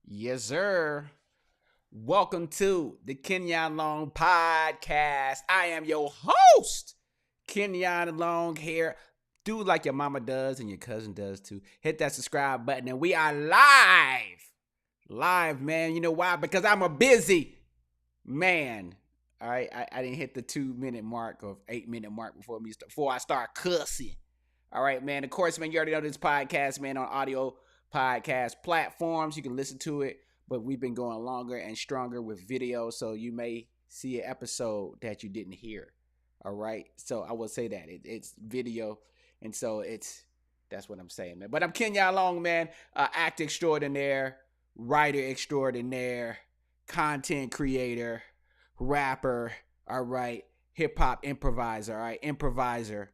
Yes, sir. Welcome to the Kenyon Long Podcast. I am your host, Kenyon Long here. Do like your mama does and your cousin does too. Hit that subscribe button and we are live. Live, man. You know why? Because I'm a busy man. All right. I didn't hit the 2-minute mark or 8-minute mark before I start cussing. All right, man. Of course, man, you already know this podcast, man, on audio podcast platforms. You can listen to it, but we've been going longer and stronger with video, so you may see an episode that you didn't hear. All right, so I will say that it's video, and so that's what I'm saying, man. But I'm Kenyon Long, man, actor extraordinaire, writer extraordinaire, content creator, rapper. All right, hip hop improviser. All right, improviser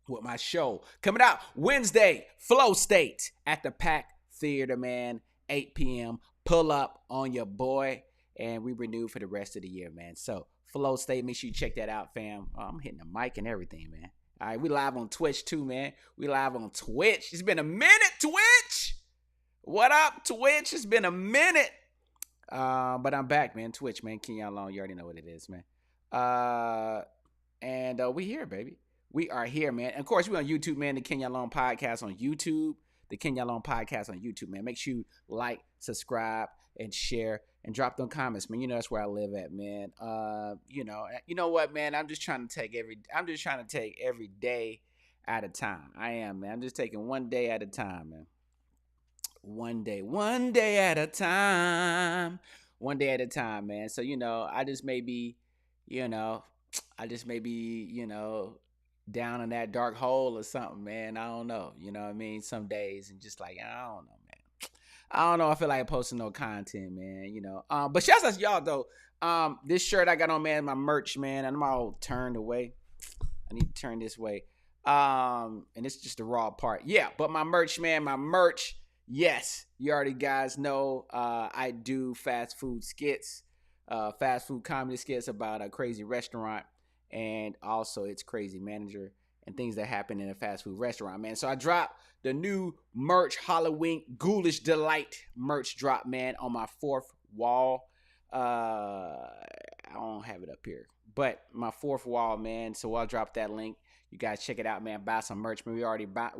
with my show coming out Wednesday, Flow State at the Pack Theater, man, 8 p.m. Pull up on your boy, and we renewed for the rest of the year, man. So Flow State, make sure you check that out, fam. I'm hitting the mic and everything, man. All right, we live on Twitch too, man. We live on Twitch. It's been a minute, Twitch. What up, Twitch? It's been a minute. But I'm back, man. Twitch, man. Kenyon Long, you already know what it is, man. And we here, baby. We are here, man. And of course, we're on YouTube, man. The Kenyon Long Podcast on YouTube. The Kenyon Long Podcast on YouTube, man. Make sure you like, subscribe, and share, and drop them comments, man. You know that's where I live at, man. You know what, man? I'm just trying to take every day at a time. I am, man. I'm just taking one day at a time, man. One day at a time. One day at a time, man. So, I just may be, down in that dark hole or something, man. I don't know. You know what I mean? Some days and just like, I don't know, man. I don't know. I feel like posting no content, man. But shouts out to y'all though. This shirt I got on, man, my merch, man, and I'm all turned away. I need to turn this way. And it's just the raw part. Yeah, but my merch, man, yes, you already guys know I do fast food skits, fast food comedy skits about a crazy restaurant. And also it's crazy manager and things that happen in a fast food restaurant, man. So I dropped the new merch, Halloween Ghoulish Delight merch drop, man, on my fourth wall. I don't have it up here, but my fourth wall, man. So I'll drop that link. You guys check it out, man. Buy some merch, man. We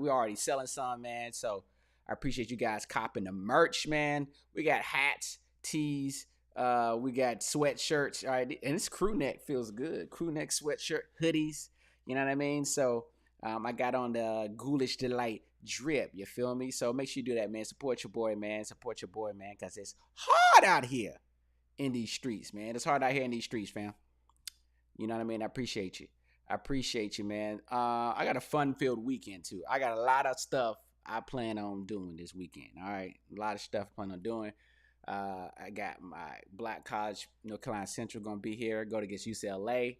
already selling some, man. So I appreciate you guys copping the merch, man. We got hats, tees. We got sweatshirts, all right, and this crew neck feels good. Crew neck sweatshirt, hoodies, you know what I mean? So I got on the Ghoulish Delight drip, you feel me? So make sure you do that, man. Support your boy, man, because it's hard out here in these streets, man. It's hard out here in these streets, fam. You know what I mean? I appreciate you, man. I got a fun-filled weekend, too. I got a lot of stuff I plan on doing this weekend, all right? A lot of stuff I plan on doing. I got my Black College, North Carolina Central, going to be here. Go against UCLA.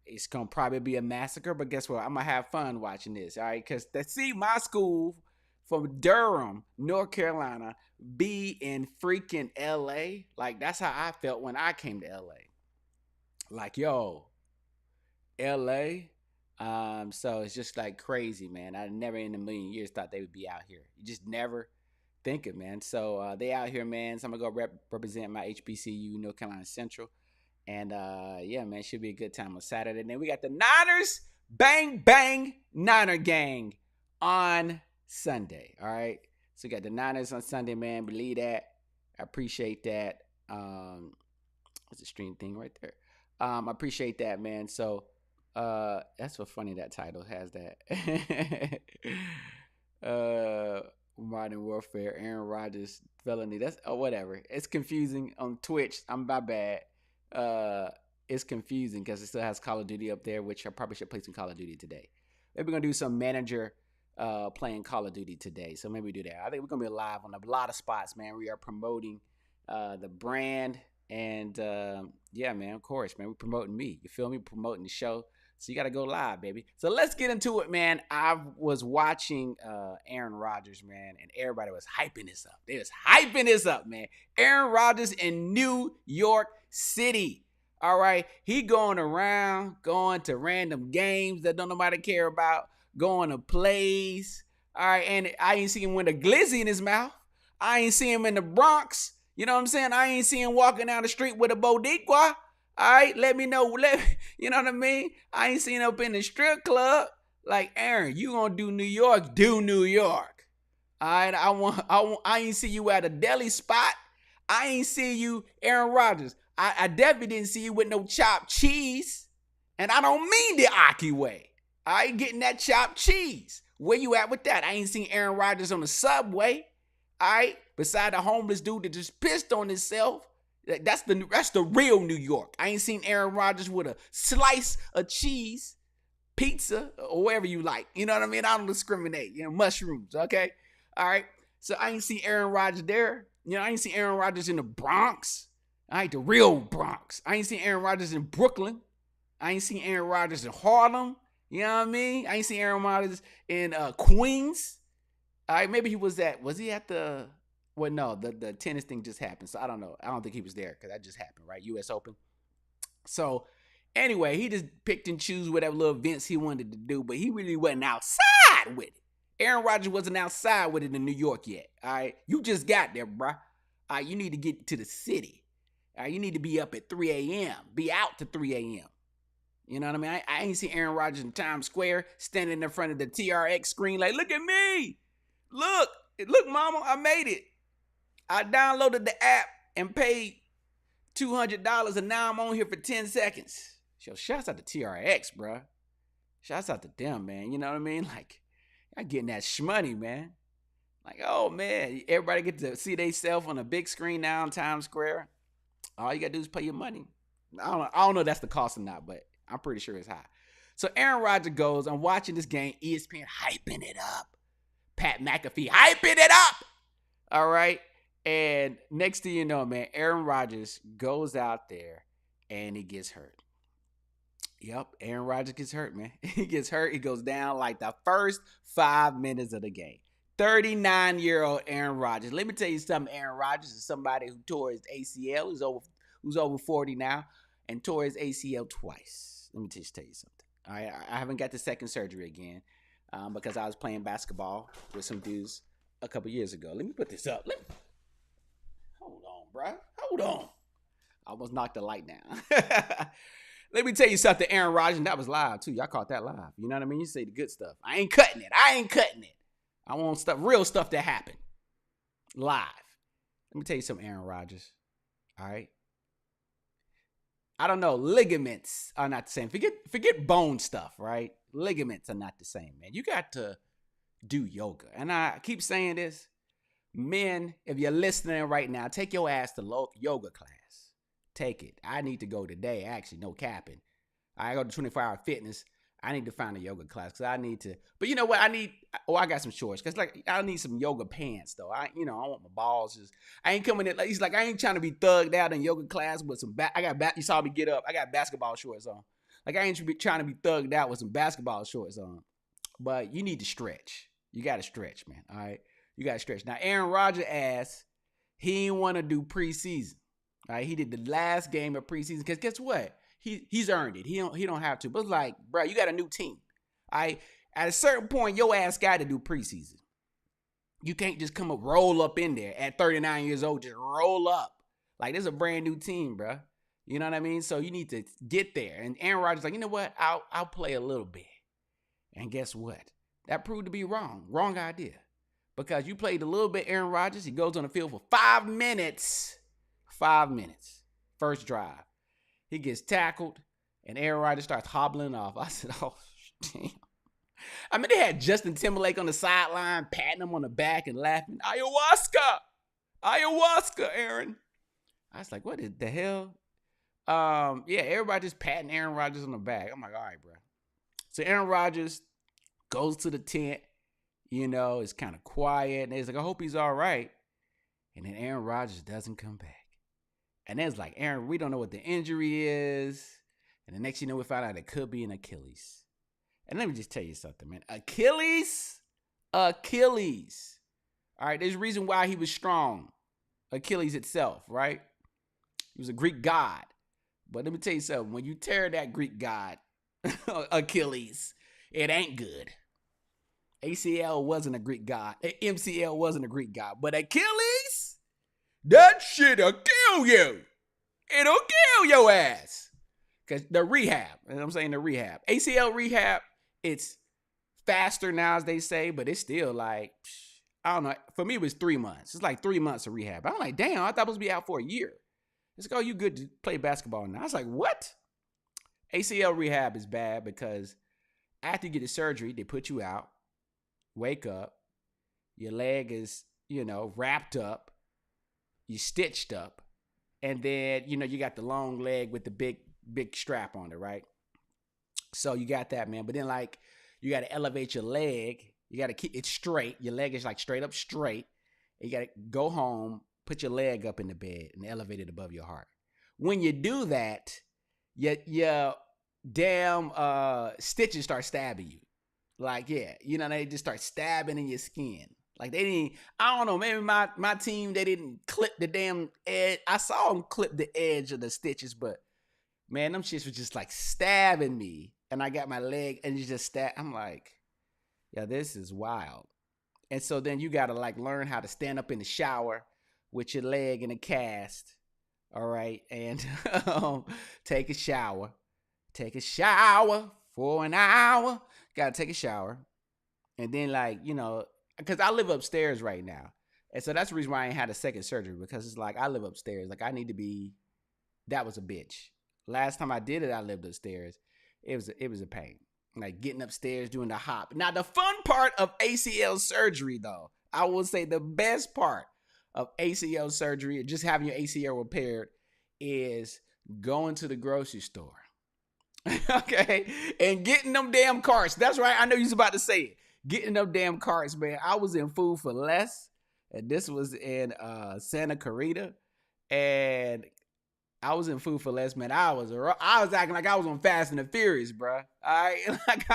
It's going to probably be a massacre, but guess what? I'm going to have fun watching this, all right? Because to see my school from Durham, North Carolina, be in freaking LA, like, that's how I felt when I came to LA. Like, yo, LA. So it's just like crazy, man. I never in a million years thought they would be out here. You just never think it, man. So they out here, man. So I'm gonna go represent my HBCU, North Carolina Central, and yeah, man, should be a good time on Saturday. And then we got the Niners, bang bang Niner gang on Sunday. All right, so we got the Niners on Sunday, man. Believe that. I appreciate that. It's a stream thing right there. I appreciate that, man. So that's so funny that title has that. Modern Warfare, Aaron Rodgers, Felony. That's whatever. It's confusing on Twitch. I'm my bad. It's confusing because it still has Call of Duty up there, which I probably should play some Call of Duty today. Maybe we're gonna do some manager playing Call of Duty today. So maybe we do that. I think we're gonna be live on a lot of spots, man. We are promoting the brand, and yeah, man. Of course, man. We're promoting me. You feel me? Promoting the show. So you got to go live, baby. So let's get into it, man. I was watching Aaron Rodgers, man, and everybody was hyping this up. They was hyping this up, man. Aaron Rodgers in New York City. All right. He going around, going to random games that don't nobody care about, going to plays. All right. And I ain't seen him with a glizzy in his mouth. I ain't see him in the Bronx. You know what I'm saying? I ain't see him walking down the street with a Boricua. All right, let me know. You know what I mean? I ain't seen him up in the strip club. Like, Aaron, you gonna do New York? Do New York. All right, I ain't see you at a deli spot. I ain't see you, Aaron Rodgers. I definitely didn't see you with no chopped cheese. And I don't mean the Aki way. I ain't getting that chopped cheese. Where you at with that? I ain't seen Aaron Rodgers on the subway. All right, beside the homeless dude that just pissed on himself. That's the real New York. I ain't seen Aaron Rodgers with a slice of cheese, pizza, or whatever you like. You know what I mean? I don't discriminate. You know, mushrooms, okay? All right. So I ain't seen Aaron Rodgers there. You know, I ain't seen Aaron Rodgers in the Bronx. All right, the real Bronx. I ain't seen Aaron Rodgers in Brooklyn. I ain't seen Aaron Rodgers in Harlem. You know what I mean? I ain't seen Aaron Rodgers in Queens. All right, maybe he was he at the, well, no, the tennis thing just happened. So I don't know. I don't think he was there because that just happened, right? U.S. Open. So anyway, he just picked and choose whatever little events he wanted to do, but he really wasn't outside with it. Aaron Rodgers wasn't outside with it in New York yet. All right, you just got there, bro. All right, you need to get to the city. All right, you need to be up at 3 a.m. Be out to 3 a.m. You know what I mean? I ain't seen Aaron Rodgers in Times Square standing in front of the TRX screen like, look at me. Look, mama, I made it. I downloaded the app and paid $200 and now I'm on here for 10 seconds. So shouts out to TRX, bro. Shouts out to them, man. You know what I mean? Like, y'all getting that shmoney, man. Like, oh, man, everybody get to see themselves on a big screen now in Times Square. All you got to do is pay your money. I don't know if that's the cost or not, but I'm pretty sure it's high. So Aaron Rodgers goes, I'm watching this game, ESPN hyping it up. Pat McAfee hyping it up. All right. And next thing you know, man, Aaron Rodgers goes out there and he gets hurt. Yep, Aaron Rodgers gets hurt, man. He gets hurt. He goes down like the first 5 minutes of the game. 39-year-old Aaron Rodgers. Let me tell you something. Aaron Rodgers is somebody who tore his ACL. Who's over 40 now and tore his ACL twice. Let me just tell you something. All right, I haven't got the second surgery again because I was playing basketball with some dudes a couple years ago. Let me put this up. Hold on, bro. Hold on. I almost knocked the light down. Let me tell you something, Aaron Rodgers, and that was live too. Y'all caught that live. You know what I mean? You say the good stuff. I ain't cutting it. I want stuff, real stuff that happened. Live. Let me tell you something, Aaron Rodgers. All right? I don't know. Ligaments are not the same. Forget bone stuff, right? Ligaments are not the same, man. You got to do yoga. And I keep saying this. Men, if you're listening right now, take your ass to yoga class. Take it. I need to go today, actually, no capping. I go to 24-hour fitness. I need to find a yoga class because I need to. But you know what? I got some shorts because like I need some yoga pants though. I want my balls just. I ain't coming in. Like, he's like, I ain't trying to be thugged out in yoga class with some You saw me get up. I got basketball shorts on. Like I ain't trying to be thugged out with some basketball shorts on. But you need to stretch. You got to stretch, man. All right, you got to stretch. Now Aaron Rodgers asked, he didn't want to do preseason. All right, he did the last game of preseason because guess what? He's earned it. He don't have to. But it's like, bro, you got a new team. All right, at a certain point, your ass got to do preseason. You can't just roll up in there at 39 years old, just roll up. Like, this is a brand new team, bro. You know what I mean? So you need to get there. And Aaron Rodgers like, you know what? I'll play a little bit. And guess what? That proved to be wrong. Wrong idea. Because you played a little bit, Aaron Rodgers. He goes on the field for 5 minutes. 5 minutes. First drive. He gets tackled, and Aaron Rodgers starts hobbling off. I said, oh, damn. I mean, they had Justin Timberlake on the sideline, patting him on the back and laughing. Ayahuasca, Aaron. I was like, what the hell? Yeah, everybody just patting Aaron Rodgers on the back. I'm like, all right, bro. So Aaron Rodgers goes to the tent. You know, it's kind of quiet. And he's like, I hope he's all right. And then Aaron Rodgers doesn't come back. And then it's like, Aaron, we don't know what the injury is. And the next you know, we found out it could be an Achilles. And let me just tell you something, man. Achilles. All right, there's a reason why he was strong. Achilles itself, right? He was a Greek god. But let me tell you something. When you tear that Greek god, Achilles, it ain't good. ACL wasn't a Greek god. MCL wasn't a Greek god. But Achilles, that shit'll kill you. It'll kill your ass. Because the rehab, you know what I'm saying? The rehab. ACL rehab, it's faster now, as they say, but it's still like, I don't know. For me, it was 3 months. It's like 3 months of rehab. I'm like, damn, I thought I was supposed to be out for a year. It's like, oh, you good to play basketball now. I was like, what? ACL rehab is bad because after you get the surgery, they put you out, wake up, your leg is, wrapped up, you stitched up, and then, you got the long leg with the big strap on it, right? So you got that, man. But then, like, you got to elevate your leg. You got to keep it straight. Your leg is like straight up straight. And you got to go home, put your leg up in the bed and elevate it above your heart. When you do that, your damn stitches start stabbing you. Like, yeah, they just start stabbing in your skin. Like, they didn't, I don't know, maybe my team, they didn't clip the damn edge. I saw them clip the edge of the stitches, but man, them shits were just like stabbing me. And I got my leg and you just stab. I'm like, yeah, this is wild. And so then you got to like learn how to stand up in the shower with your leg in a cast. All right. And take a shower. Take a shower for an hour. Got to take a shower. And then like, because I live upstairs right now. And so that's the reason why I ain't had a second surgery, because it's like I live upstairs. Like I need to be, that was a bitch. Last time I did it, I lived upstairs. It was a pain. Like getting upstairs, doing the hop. Now, the fun part of ACL surgery, though, I will say the best part of ACL surgery, just having your ACL repaired, is going to the grocery store. Okay? And getting them damn carts. That's right. I know you was about to say it. Getting them damn carts, man. I was in Food for Less, and this was in Santa Clarita, and I was in Food for Less, man. I was acting like I was on Fast and the Furious, bro. All right, like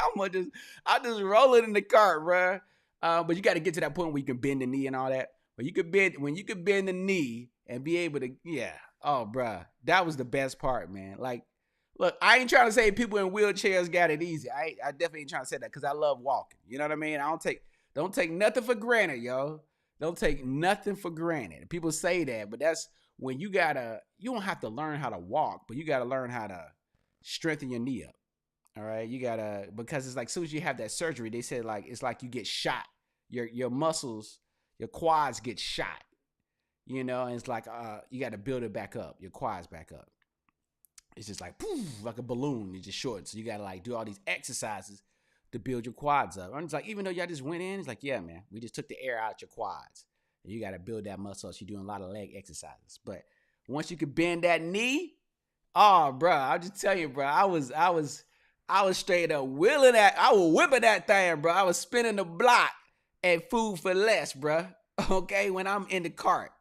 I just roll it in the cart, bro. But you got to get to that point where you can bend the knee and all that. When you could bend the knee and be able to, yeah. Oh, bro, that was the best part, man. Like, look, I ain't trying to say people in wheelchairs got it easy. I definitely ain't trying to say that because I love walking. You know what I mean? Don't take nothing for granted, yo. Don't take nothing for granted. People say that, but that's when you don't have to learn how to walk, but you got to learn how to strengthen your knee up. All right. Because it's like, as soon as you have that surgery, they said like, it's like you get shot. Your muscles, your quads get shot, and it's like, you got to build it back up, your quads back up. It's just like, poof, like a balloon. It's just short. So you got to like do all these exercises to build your quads up. And it's like, even though y'all just went in, it's like, yeah, man, we just took the air out your quads. And you got to build that muscle. So you're doing a lot of leg exercises. But once you could bend that knee, oh, bro, I'll just tell you, bro, I was straight up whipping that thing, bro. I was spinning the block at Food for Less, bro. Okay, when I'm in the cart.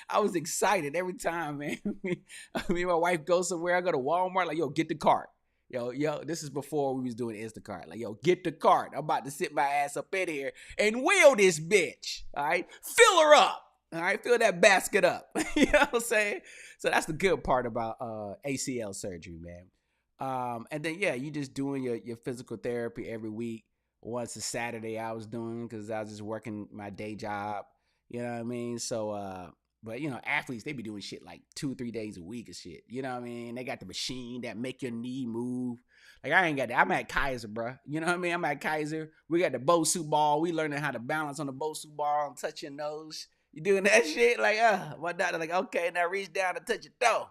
I was excited every time, man. Me and my wife go somewhere. I go to Walmart, like, yo, get the cart. Yo, this is before we was doing Instacart. Like, yo, get the cart. I'm about to sit my ass up in here and wheel this bitch. All right, fill her up. All right, fill that basket up. You know what I'm saying? So that's the good part about ACL surgery, man. And then, yeah, you just doing your physical therapy every week. Once a Saturday I was doing because I was just working my day job. You know what I mean? So, but, athletes, they be doing shit like 2-3 days a week and shit. You know what I mean? They got the machine that make your knee move. Like, I ain't got that. I'm at Kaiser, bro. You know what I mean? I'm at Kaiser. We got the Bosu ball. We learning how to balance on the Bosu ball and touch your nose. You doing that shit? Like, my doctor like, okay, now reach down and touch your toe.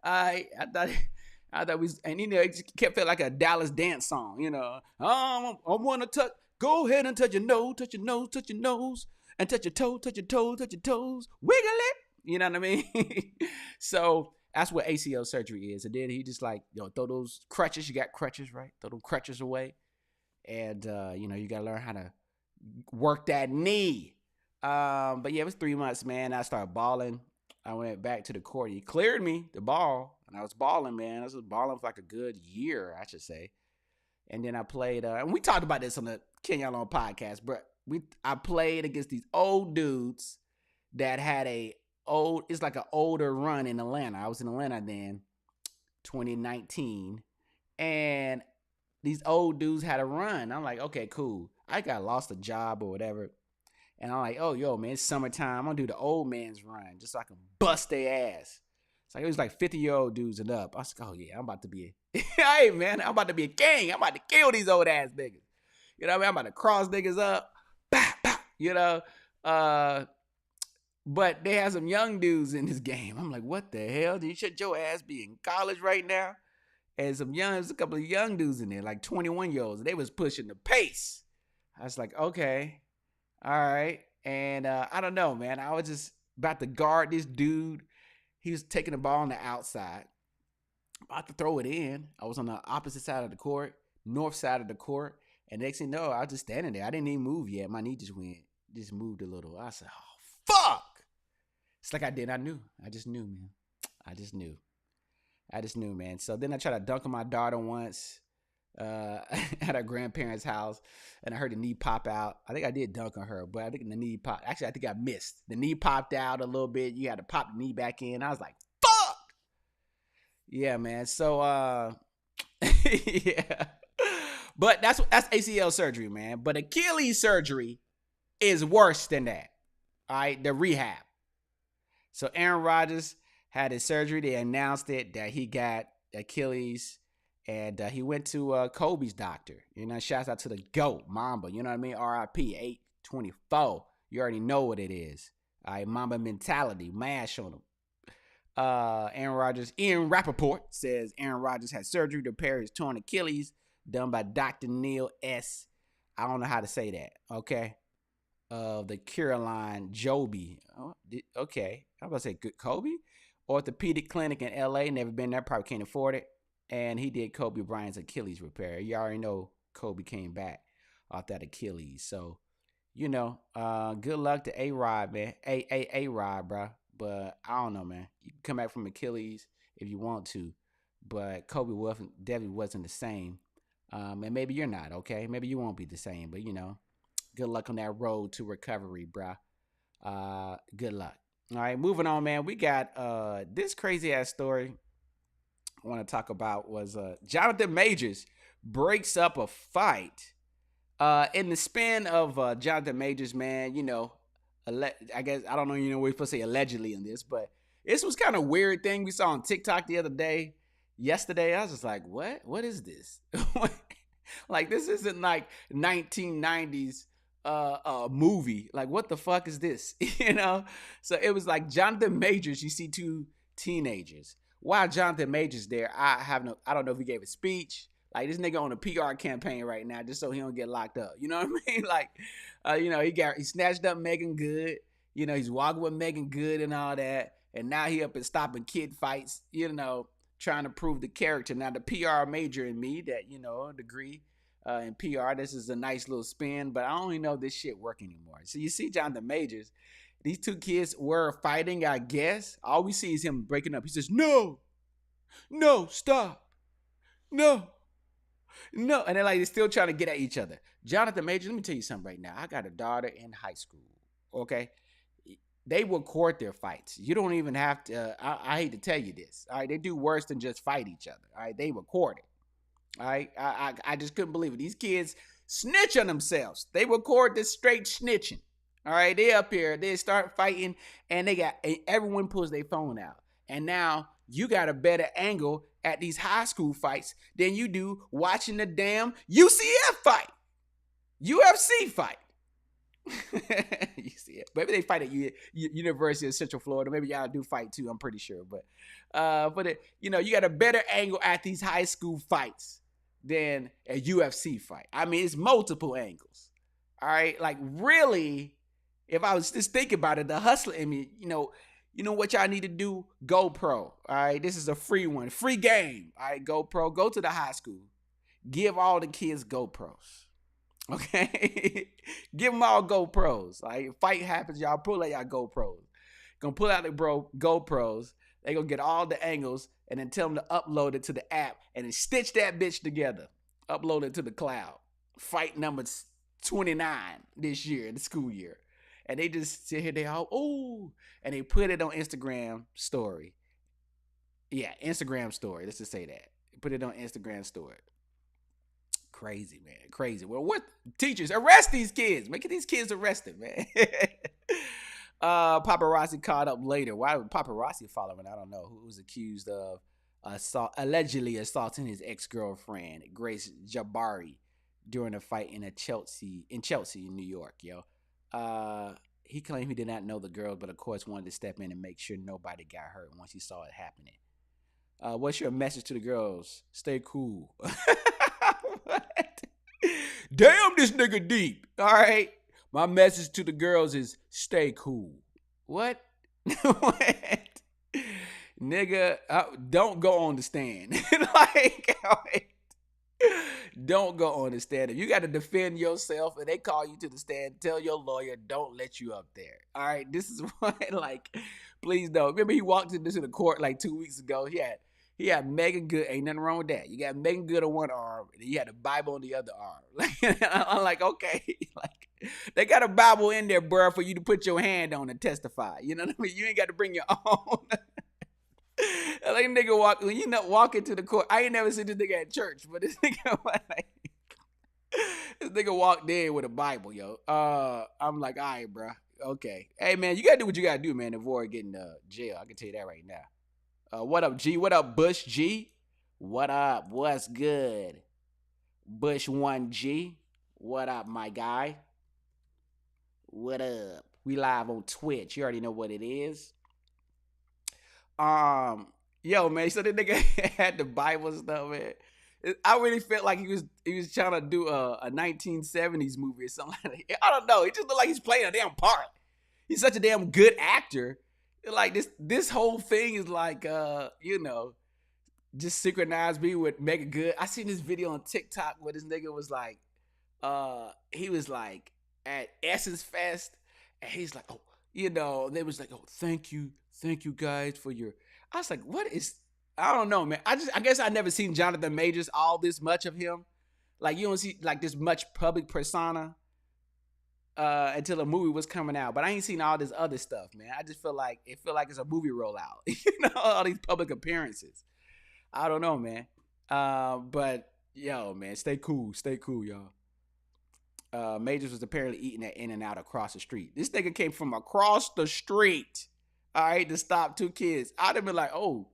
All right. I thought we, and it kept feeling like a Dallas dance song, I want to touch, go ahead and touch your nose, touch your nose, touch your nose, and touch your toe, touch your toes, touch your toes, wiggle it. You know what I mean? So that's what ACL surgery is. And then he just like, throw those crutches, you got crutches, right? Throw them crutches away. And, you got to learn how to work that knee. But yeah, it was 3 months, man. I started balling. I went back to the court. He cleared me the ball. And I was balling, man. I was balling for like a good year, I should say. And then I played, and we talked about this on the Kenyon Long Podcast, but I played against these old dudes that had it's like an older run in Atlanta. I was in Atlanta then, 2019. And these old dudes had a run. I'm like, okay, cool. I got lost a job or whatever. And I'm like, oh, yo, man, it's summertime. I'm going to do the old man's run just so I can bust their ass. It's like, it was like 50-year-old dudes and up. I was like, oh, yeah, I'm about to be hey, man, I'm about to be a king. I'm about to kill these old ass niggas. You know what I mean? I'm about to cross niggas up. Bah, bah, you know? But they have some young dudes in this game. I'm like, what the hell? You should your ass be in college right now? And there's a couple of young dudes in there, like 21-year-olds. They was pushing the pace. I was like, okay, all right. And I don't know, man. I was just about to guard this dude. He was taking the ball on the outside, about to throw it in. I was on the opposite side of the court, north side of the court. And next thing you know, I was just standing there. I didn't even move yet. My knee just moved a little. I said, oh, fuck. It's like I knew. I just knew, man. I just knew, man. So then I tried to dunk on my daughter once at her grandparents' house, and I heard the knee pop out. I think I did dunk on her, but I think the knee popped. Actually, I think I missed. The knee popped out a little bit. You had to pop the knee back in. I was like, fuck! Yeah, man. So, yeah. But that's ACL surgery, man. But Achilles surgery is worse than that. All right, the rehab. So Aaron Rodgers had his surgery. They announced it that he got Achilles, and he went to Kobe's doctor. You know, shouts out to the GOAT, Mamba. You know what I mean? RIP 824. You already know what it is. All right, Mamba mentality, mash on him. Ian Rappaport says Aaron Rodgers had surgery to repair his torn Achilles, done by Dr. Neil S. I don't know how to say that. Okay. The Caroline Joby. Oh, okay. I'm about to say good Kobe. Orthopedic clinic in LA. Never been there. Probably can't afford it. And he did Kobe Bryant's Achilles repair. You already know Kobe came back off that Achilles. So, you know, good luck to A-Rod, man. A-Rod, bro. But I don't know, man. You can come back from Achilles if you want to. But Kobe definitely wasn't the same. And maybe you're not, okay? Maybe you won't be the same. But, you know, good luck on that road to recovery, bro. Good luck. All right, moving on, man. We got this crazy-ass story I want to talk about was Jonathan Majors breaks up a fight. In the span of Jonathan Majors, man, you know, I guess, I don't know, you know, we're supposed to say allegedly in this, but this was kind of weird thing we saw on TikTok the other day. Yesterday, I was just like, what? What is this? Like, this isn't like 1990s movie. Like, what the fuck is this? You know? So it was like Jonathan Majors, you see two teenagers. While Jonathan Majors there, I don't know if he gave a speech. Like, this nigga on a PR campaign right now just so he don't get locked up. You know what I mean? Like, you know, he snatched up Megan Good. You know, he's walking with Megan Good and all that. And now he up and stopping kid fights, you know, trying to prove the character. Now, the PR major in me that, you know, degree in PR, this is a nice little spin, but I don't even know if this shit work anymore. So you see Jonathan Majors, these two kids were fighting, I guess. All we see is him breaking up. He says, no, stop, no. And they're still trying to get at each other. Jonathan Majors, let me tell you something right now. I got a daughter in high school, okay? They record their fights. You don't even have to, I hate to tell you this, all right? They do worse than just fight each other, all right? They record it, all right? I just couldn't believe it. These kids snitch on themselves. They record this straight snitching, all right? They up here, they start fighting, and everyone pulls their phone out. And now you got a better angle at these high school fights than you do watching the damn UCF fight, UFC fight. You see it. Maybe they fight at University of Central Florida. Maybe y'all do fight too. I'm pretty sure. But you know, you got a better angle at these high school fights than a UFC fight. I mean, it's multiple angles. All right, like really, if I was just thinking about it, the hustler in me, you know what y'all need to do? GoPro. All right, this is a free one, free game. All right, GoPro. Go to the high school. Give all the kids GoPros. Okay, give them all GoPros. All right, fight happens, y'all pull out y'all GoPros. Gonna pull out the GoPros. They gonna get all the angles and then tell them to upload it to the app and then stitch that bitch together. Upload it to the cloud. Fight number 29 this year, the school year. And they just sit here, they all, ooh, and they put it on Instagram story. Yeah, Instagram story. Let's just say that. Put it on Instagram story. Crazy, man. Crazy. Well, what teachers arrest these kids? Make these kids arrested, man. Paparazzi caught up later. Why would paparazzi follow him? I don't know. Who was accused of allegedly assaulting his ex-girlfriend, Grace Jabari, during a fight in Chelsea, New York, yo. He claimed he did not know the girl, but of course wanted to step in and make sure nobody got hurt once he saw it happening. What's your message to the girls? Stay cool. What? Damn, this nigga deep. All right. My message to the girls is stay cool. What? What? Nigga, don't go on the stand. Don't go on the stand. If you got to defend yourself and they call you to the stand, tell your lawyer, don't let you up there. All right. This is what, please don't. Remember, he walked into the court 2 weeks ago. He had Megan Good. Ain't nothing wrong with that. You got Megan Good on one arm, and you had the Bible on the other arm. I'm like, okay. They got a Bible in there, bro, for you to put your hand on and testify. You know what I mean? You ain't got to bring your own. Nigga when you walk into the court. I ain't never seen this nigga at church, but this nigga this nigga walked in with a Bible, yo. I'm like, all right, bro. Okay. Hey, man, you got to do what you got to do, man, to avoid getting jail. I can tell you that right now. What up, G? What up, Bush G? What up? What's good? Bush 1G. What up, my guy? What up? We live on Twitch. You already know what it is. Yo, man, so the nigga had the Bible stuff, man. I really felt like he was trying to do a 1970s movie or something like that. I don't know. It just looked like he's playing a damn part. He's such a damn good actor. This whole thing is just synchronized me with Mega Good. I seen this video on TikTok where this nigga was he was at Essence Fest, and he's like, they was like, oh, thank you guys for your. I was like, what is? I don't know, man. I guess I never seen Jonathan Majors all this much of him. You don't see this much public persona until a movie was coming out. But I ain't seen all this other stuff, man. I just feel like it's a movie rollout. All these public appearances. I don't know, man. But yo, man, stay cool, y'all. Majors was apparently eating at In-N-Out across the street. This nigga came from across the street, all right, to stop two kids. I'd have been like, oh,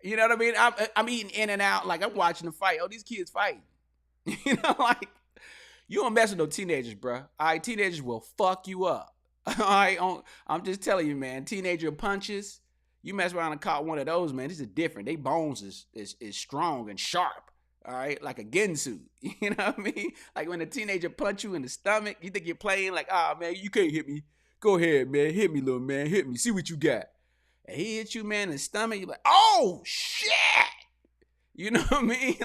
you know what I mean? I'm eating In-N-Out, I'm watching the fight. Oh, these kids fighting. You don't mess with no teenagers, bro. All right, teenagers will fuck you up. All right, I'm just telling you, man. Teenager punches, you mess around and caught one of those, man. This is different. They bones is strong and sharp. All right, like a Gensu. You know what I mean? When a teenager punch you in the stomach, you think you're playing man, you can't hit me. Go ahead, man. Hit me, little man. Hit me. See what you got. And he hit you, man, in the stomach. You're like, oh, shit. You know what I mean?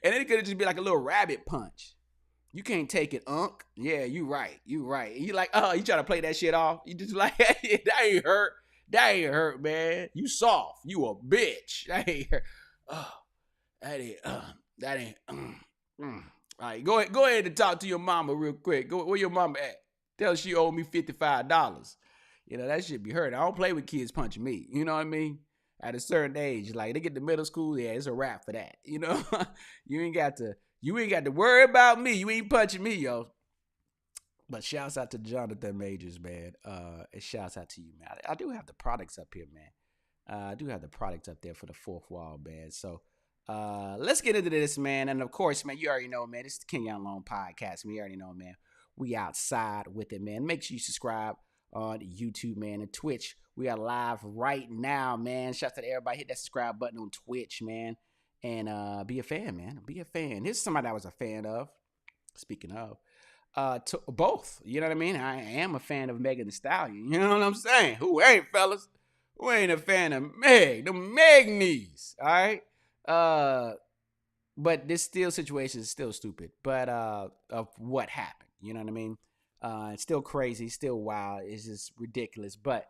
And it could just be a little rabbit punch. You can't take it, Unc. Yeah, you right. You like, you try to play that shit off. You just like, that ain't hurt. That ain't hurt, man. You soft. You a bitch. That ain't hurt. Oh. That ain't. All right, go ahead and talk to your mama real quick. Where your mama at? Tell her she owe me $55. That shit be hurt. I don't play with kids punching me. You know what I mean? At a certain age, they get to middle school, yeah, it's a wrap for that. You ain't got to worry about me. You ain't punching me, yo. But shouts out to Jonathan Majors, man. And shouts out to you, man. I do have the products up here, man. I do have the products up there for the fourth wall, man. So. Let's get into this, man. And of course, man, you already know, man, this is the Kenyon Long Podcast. You already know, man, we outside with it, man. Make sure you subscribe on YouTube, man, and Twitch. We are live right now, man. Shout out to everybody. Hit that subscribe button on Twitch, man. And be a fan, man. Be a fan. Here's somebody I was a fan of. Speaking of. Both. You know what I mean? I am a fan of Megan Thee Stallion. You know what I'm saying? Who ain't, fellas? Who ain't a fan of Meg? The Meg knees, all right? But this situation is still stupid, but of what happened, you know what I mean? It's still crazy, still wild. It's just ridiculous. But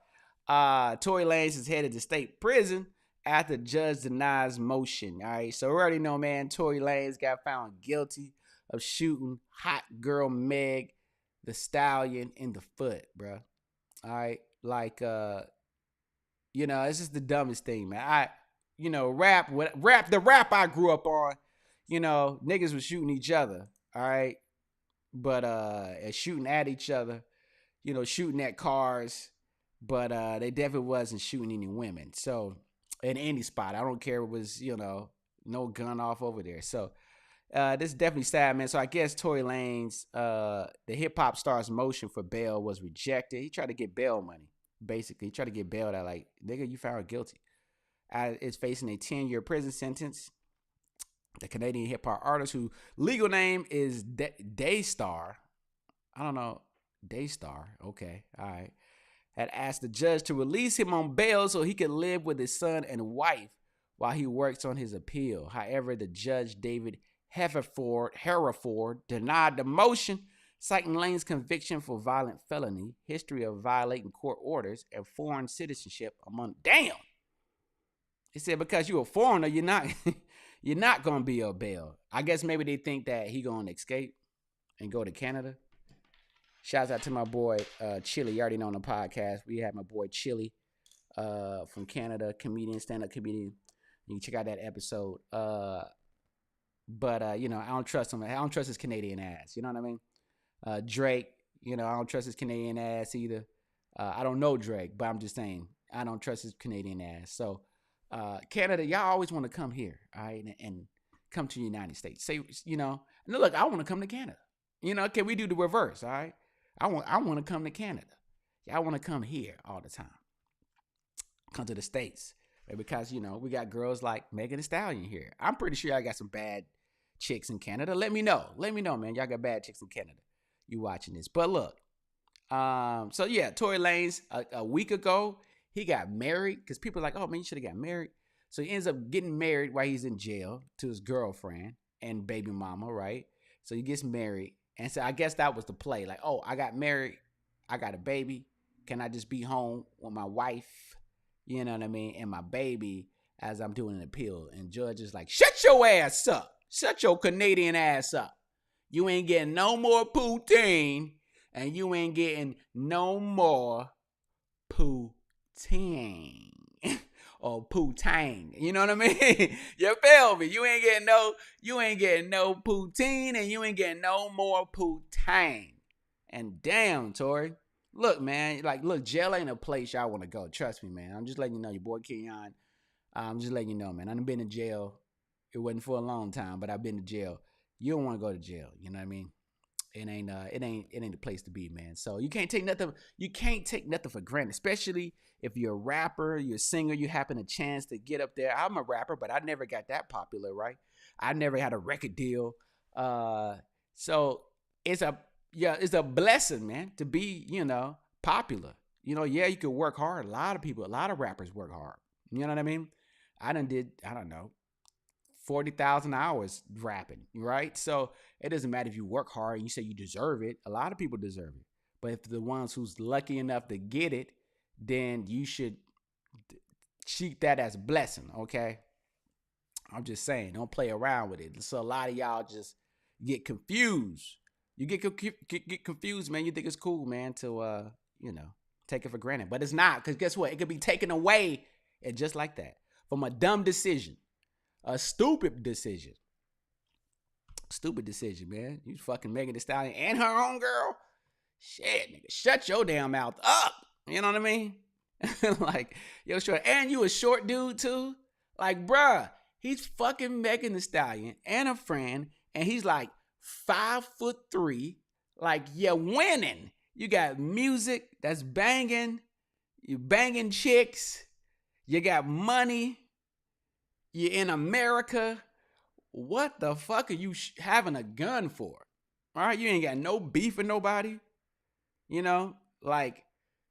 Torrey Lanez is headed to state prison after judge denies motion. All right, so we already know, man, Torrey Lanez got found guilty of shooting hot girl Meg Thee Stallion in the foot, bro. All right, it's just the dumbest thing, man. The rap I grew up on, niggas was shooting each other, all right, but and shooting at each other, shooting at cars, but they definitely wasn't shooting any women. So in any spot, I don't care if it was no gun off over there. So this is definitely sad, man. So I guess Torrey Lanez, the hip hop star's motion for bail was rejected. He tried to get bail money, basically. He tried to get bailed out, like, nigga, you found guilty. Is facing a 10-year prison sentence. The Canadian hip hop artist, whose legal name is Daystar, I don't know, Daystar, okay, all right, had asked the judge to release him on bail so he could live with his son and wife while he works on his appeal. However, the judge, David Hereford, denied the motion, citing Lane's conviction for violent felony, history of violating court orders, and foreign citizenship among. Damn! He said because you're a foreigner, you're not gonna be on bail. I guess maybe they think that he gonna escape and go to Canada. Shouts out to my boy Chili. You already know on the podcast we have my boy Chili from Canada, comedian, stand-up comedian. You can check out that episode. But I don't trust him. I don't trust his Canadian ass. You know what I mean? Drake, I don't trust his Canadian ass either. I don't know Drake, but I'm just saying I don't trust his Canadian ass. So Canada, y'all always want to come here, all right, and come to the United States. Say, and look, I want to come to Canada. Can we do the reverse, all right? I want to come to Canada. Y'all want to come here all the time. Come to the States. Because, we got girls like Megan Thee Stallion here. I'm pretty sure I got some bad chicks in Canada. Let me know, man. Y'all got bad chicks in Canada. You watching this. But look, so yeah, Torrey Lanez, a week ago, he got married because people are like, oh, man, you should have got married. So he ends up getting married while he's in jail to his girlfriend and baby mama, right? So he gets married. And so I guess that was the play. Like, oh, I got married. I got a baby. Can I just be home with my wife? You know what I mean? And my baby as I'm doing an appeal. And judge is like, shut your ass up. Shut your Canadian ass up. You ain't getting no more poutine. And you ain't getting no more poutine. Or poutine. You know what I mean? You feel me? You ain't getting no poutine. And you ain't getting no more poutine. And damn, Torrey. Look, man, jail ain't a place y'all want to go. Trust me, man. I'm just letting you know, your boy Kenyon. I'm just letting you know, man. I've been in jail. It wasn't for a long time, but I've been to jail. You don't want to go to jail. You know what I mean? It ain't the place to be, man. So you can't take nothing. You can't take nothing for granted, especially if you're a rapper, you're a singer, you happen a chance to get up there. I'm a rapper, but I never got that popular, right? I never had a record deal. So it's a blessing, man, to be, popular. You can work hard. A lot of rappers work hard. You know what I mean? I don't know, 40,000 hours rapping, right? So it doesn't matter if you work hard and you say you deserve it. A lot of people deserve it. But if the ones who's lucky enough to get it, then you should treat that as a blessing, okay? I'm just saying, don't play around with it. So a lot of y'all just get confused. You get confused, man. You think it's cool, man, to, take it for granted. But it's not, because guess what? It could be taken away, and just like that, from a dumb decision. A stupid decision. Stupid decision, man. You fucking Megan Thee Stallion and her own girl. Shit, nigga. Shut your damn mouth up. You know what I mean? Like, yo, short. And you a short dude, too? Like, bruh, he's fucking Megan Thee Stallion and a friend, and he's like 5'3". Like, you're winning. You got music that's banging. You banging chicks. You got money. You're in America. What the fuck are you having a gun for? All right, you ain't got no beef with nobody. Like,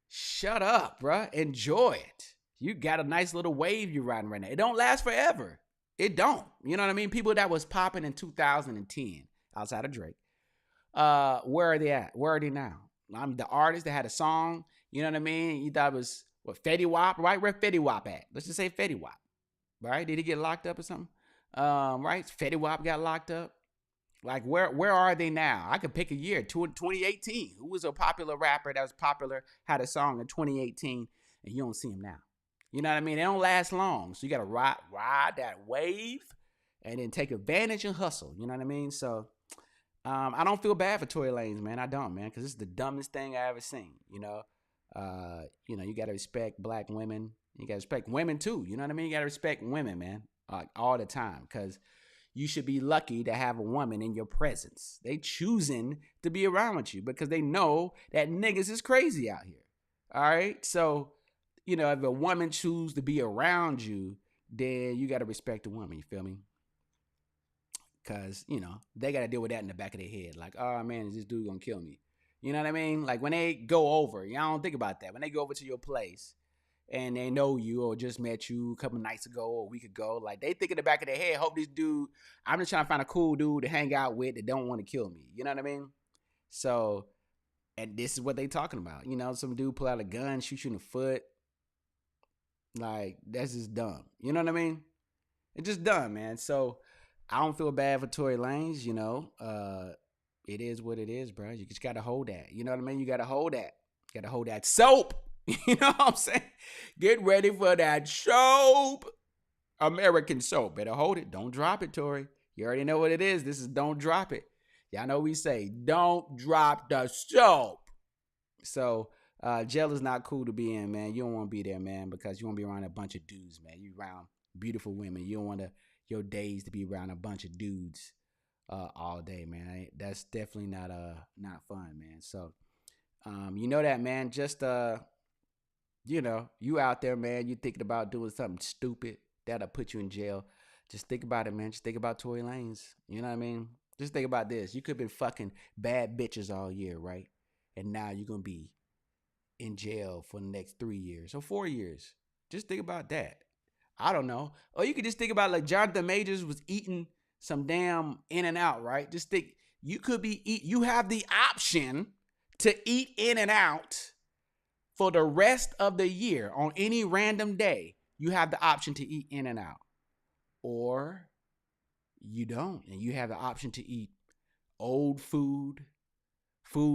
shut up, bruh. Enjoy it. You got a nice little wave you're riding right now. It don't last forever. It don't. You know what I mean? People that was popping in 2010 outside of Drake. Where are they at? Where are they now? I'm the artist that had a song. You know what I mean? You thought it was, Fetty Wap, right? Where Fetty Wap at? Let's just say Fetty Wap. Right? Did he get locked up or something? Right? Fetty Wap got locked up. Like, where are they now? I could pick a year, 2018. Who was a popular rapper that was popular, had a song in 2018, and you don't see him now? You know what I mean? They don't last long. So you got to ride that wave and then take advantage and hustle. You know what I mean? So I don't feel bad for Torrey Lanez, man. I don't, man, because it's the dumbest thing I ever seen. You know, you got to respect black women. You got to respect women too. You know what I mean? You got to respect women, man, all the time, because you should be lucky to have a woman in your presence. They choosing to be around with you because they know that niggas is crazy out here. All right, so if a woman choose to be around you, then you got to respect the woman. You feel me? Because, they got to deal with that in the back of their head. Like, oh, man, is this dude going to kill me? You know what I mean? Like, when they go over, I don't think about that. When they go over to your place and they know you or just met you a couple nights ago or a week ago, like, they think in the back of their head, hope this dude, I'm just trying to find a cool dude to hang out with that don't want to kill me. You know what I mean? So, and this is what they talking about. Some dude pull out a gun, shoot you in the foot. Like, that's just dumb. You know what I mean? It's just dumb, man. So, I don't feel bad for Torrey Lanez, It is what it is, bro. You just got to hold that. You know what I mean? You got to hold that. You got to hold that soap. You know what I'm saying? Get ready for that soap. American soap. Better hold it. Don't drop it, Torrey. You already know what it is. This is don't drop it. Y'all know we say, don't drop the soap. So, jail is not cool to be in, man. You don't want to be there, man, because you want to be around a bunch of dudes, man. You around beautiful women. You don't want your days to be around a bunch of dudes all day, man. That's definitely not fun, man. So, that, man. Just, you out there, man. You thinking about doing something stupid that'll put you in jail. Just think about it, man. Just think about Torrey Lanez. You know what I mean? Just think about this. You could have been fucking bad bitches all year, right? And now you're going to be in jail for the next 3 years or 4 years. Just think about that. I don't know. Or you could just think about like Jonathan Majors was eating some damn In-N-Out, right? Just think you have the option to eat In-N-Out for the rest of the year. On any random day, you have the option to eat In-N-Out. Or you don't. And you have the option to eat old food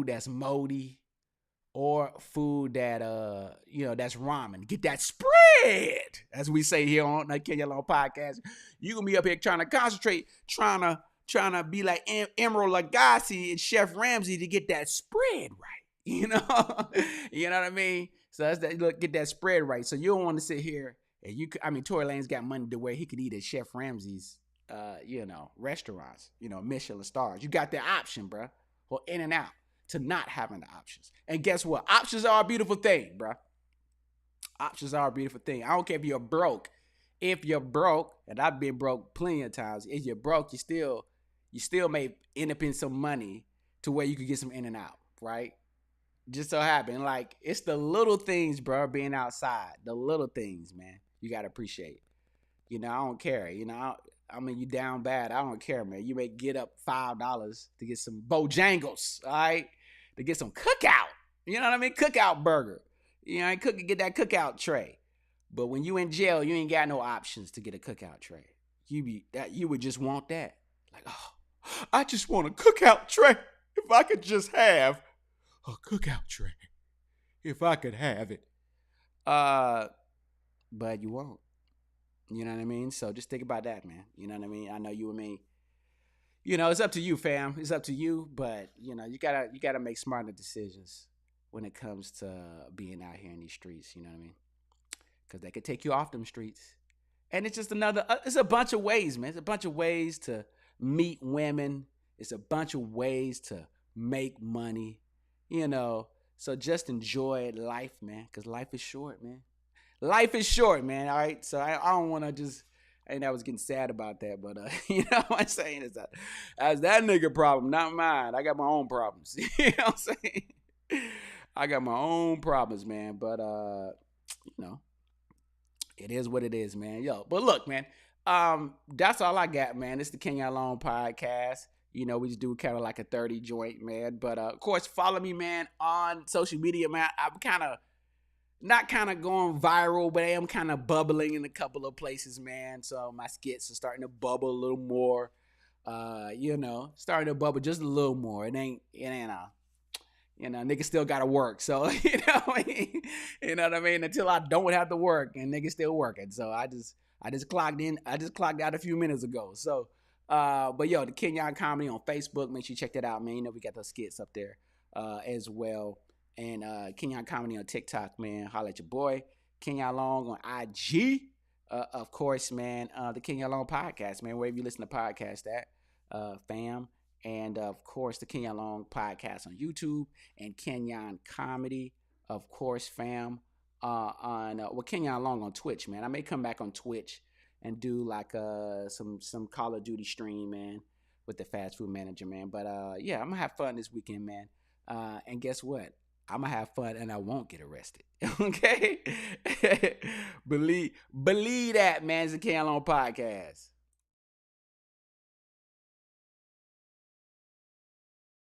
that's moldy, or food that that's ramen. Get that spread, as we say here on the Kenyon Long Podcast. You gonna be up here trying to concentrate, trying to be like Emerald Lagasse and Chef Ramsay to get that spread right. You know what I mean? So that's that. Look, get that spread right. So you don't want to sit here and Torrey Lanez got money to where he could eat at Chef Ramsay's, restaurants, Michelin stars. You got that option, bro, or In-N-Out, to not having the options. And guess what? Options are a beautiful thing, bro. Options are a beautiful thing. I don't care if you're broke. If you're broke, and I've been broke plenty of times, if you're broke, you still may end up in some money to where you could get some In-N-Out, right? Just so happen. Like, it's the little things, bro, being outside. The little things, man. You got to appreciate. I don't care. You down bad. I don't care, man. You may get up $5 to get some Bojangles, all right? To get some cookout. You know what I mean? Cookout burger. Get that cookout tray. But when you in jail, you ain't got no options to get a cookout tray. You would just want that. Like, oh, I just want a cookout tray. If I could just have a cookout tray. If I could have it. But you won't. You know what I mean? So just think about that, man. You know what I mean? I know you and me. It's up to you, fam. It's up to you. But, you gotta make smarter decisions when it comes to being out here in these streets. You know what I mean? Because they could take you off them streets. And it's just it's a bunch of ways, man. It's a bunch of ways to meet women. It's a bunch of ways to make money, So just enjoy life, man, because life is short, man. Life is short, man, all right? So I don't want to just, I was getting sad about that, but, what I'm saying is that's that nigga problem, not mine. I got my own problems, you know what I'm saying? I got my own problems, man, but, it is what it is, man. But look, man, that's all I got, man. It's the Kenyon Long Podcast. We just do kind of like a 30 joint, man. But, of course, follow me, man, on social media, man. I'm not going viral, but I am kind of bubbling in a couple of places, man. So my skits are starting to bubble a little more, starting to bubble just a little more. It ain't niggas still got to work. So, you know what I mean? Until I don't have to work and niggas still working. So I I just clocked in. I just clocked out a few minutes ago. So, but yo, the Kenyon Comedy on Facebook. Make sure you check that out, man. You know we got those skits up there as well. And Kenyon Comedy on TikTok, man. Holla at your boy. Kenyon Long on IG. Of course, man. The Kenyon Long Podcast, man. Wherever you listen to podcasts at, fam. And of course, the Kenyon Long Podcast on YouTube and Kenyon Comedy, of course, fam. Kenyon Long on Twitch, man. I may come back on Twitch and do like some Call of Duty stream, man, with the fast food manager, man. But yeah, I'm gonna have fun this weekend, man. And guess what? I'm gonna have fun and I won't get arrested. Okay? believe that, man. It's the Kenyon Long Podcast.